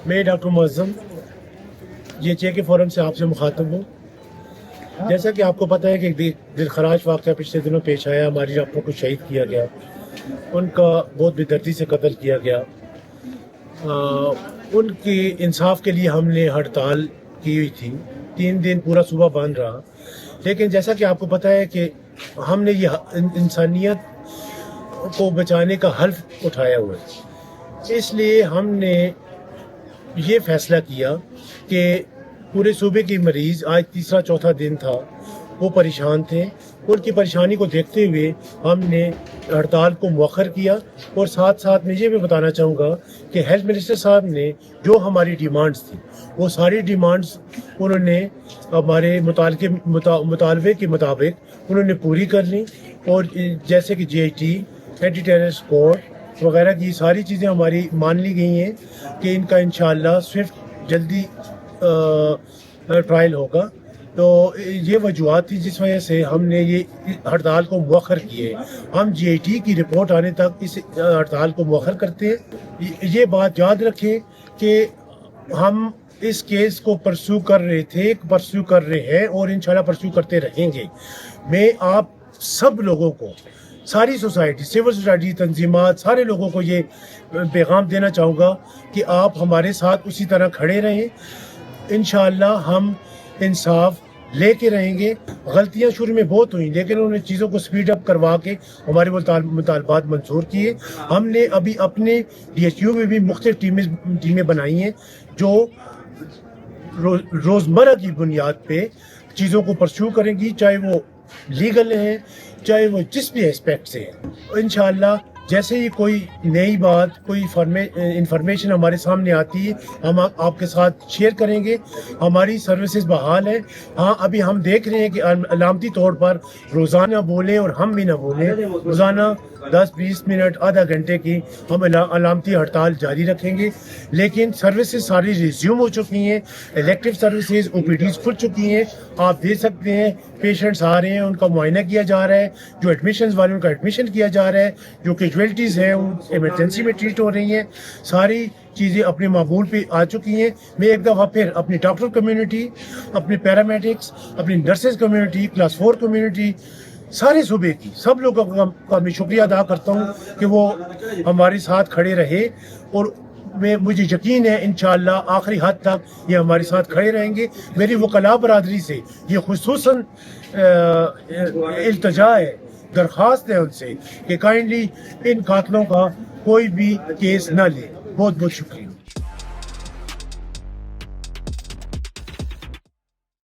میں ڈاکٹر معظم یہ check forum سے آپ سے مخاطب ہوں. جیسا کہ آپ کو پتہ ہے کہ ایک دل خراش واقعہ پچھلے دنوں پیش آیا. ہماری ڈاکٹروں کو شہید کیا گیا, ان کا بہت بے دردی سے قتل کیا گیا. ان کی انصاف کے لیے ہم نے ہڑتال کی ہوئی تھی. 3 دن پورا صوبہ بند رہا, لیکن جیسا کہ آپ کو پتہ ہے کہ ہم نے یہ انسانیت کو بچانے کا حلف اٹھایا ہوا ہے. اس لیے ہم نے یہ فیصلہ کیا کہ پورے صوبے کے مریض, آج تیسرا چوتھا دن تھا, وہ پریشان تھے. ان کی پریشانی کو دیکھتے ہوئے ہم نے ہڑتال کو مؤخر کیا. اور ساتھ ساتھ میں یہ بھی بتانا چاہوں گا کہ ہیلتھ منسٹر صاحب نے جو ہماری ڈیمانڈز تھیں وہ ساری ڈیمانڈز انہوں نے ہمارے مطالبے کے مطابق انہوں نے پوری کر لی. اور جیسے کہ G I T, anti terrorist code وغیرہ کی ساری چیزیں ہماری مان لی گئی ہیں کہ ان کا انشاءاللہ سوئفٹ جلدی ٹرائل ہوگا. تو یہ وجوہات تھی جس وجہ سے ہم نے یہ ہڑتال کو مؤخر کیے. ہم جی آئی ٹی کی رپورٹ آنے تک اس ہڑتال کو مؤخر کرتے ہیں. یہ بات یاد رکھیں کہ ہم اس کیس کو پرسو کر رہے ہیں اور انشاءاللہ پرسو کرتے رہیں گے. میں آپ سب لوگوں کو, ساری سوسائٹی, سول سوسائٹی تنظیمات, سارے لوگوں کو یہ پیغام دینا چاہوں گا کہ آپ ہمارے ساتھ اسی طرح کھڑے رہیں. انشاءاللہ ہم انصاف لے کے رہیں گے. غلطیاں شروع میں بہت ہوئیں, لیکن انہوں نے چیزوں کو سپیڈ اپ کروا کے ہمارے مطالبات منظور کیے. ہم نے ابھی اپنے ڈی ایچ یو میں بھی مختلف ٹیمیں بنائی ہیں جو روزمرہ کی بنیاد پہ چیزوں کو پرسیو کریں گی, چاہے وہ لیگل ہیں, چاہے وہ جس بھی اسپیکٹ سے ہیں. انشاءاللہ جیسے ہی کوئی نئی بات, کوئی انفارمیشن ہمارے سامنے آتی ہے, ہم آپ کے ساتھ شیئر کریں گے. ہماری سروسز بحال ہیں. ہاں, ابھی ہم دیکھ رہے ہیں کہ علامتی طور پر روزانہ بولیں اور ہم بھی نہ بولیں, روزانہ 10-20 منٹ, آدھا گھنٹے کی ہم علامتی ہڑتال جاری رکھیں گے. لیکن سروسز ساری ریزیوم ہو چکی ہیں. الیکٹیو سروسز, او پی ڈیز کھل چکی ہیں. آپ دیکھ سکتے ہیں پیشنٹس آ رہے ہیں, ان کا معائنہ کیا جا رہا ہے. جو ایڈمیشنز والے ان کا ایڈمیشن کیا جا رہا ہے. جو کیجویلٹیز ہیں وہ ایمرجنسی میں ٹریٹ ہو رہی ہیں. ساری چیزیں اپنے معمول پہ آ چکی ہیں. میں ایک دفعہ پھر اپنی ڈاکٹر کمیونٹی, اپنے پیرامیڈکس, اپنی نرسز کمیونٹی, کلاس 4 کمیونٹی, سارے صوبے کی سب لوگوں کا میں شکریہ ادا کرتا ہوں کہ وہ ہمارے ساتھ کھڑے رہے. اور مجھے یقین ہے انشاءاللہ آخری حد تک یہ ہمارے ساتھ کھڑے رہیں گے. میری وکلاء برادری سے یہ خصوصاً التجا ہے, درخواست ہے ان سے کہ کائنڈلی ان قاتلوں کا کوئی بھی کیس نہ لے. بہت بہت شکریہ.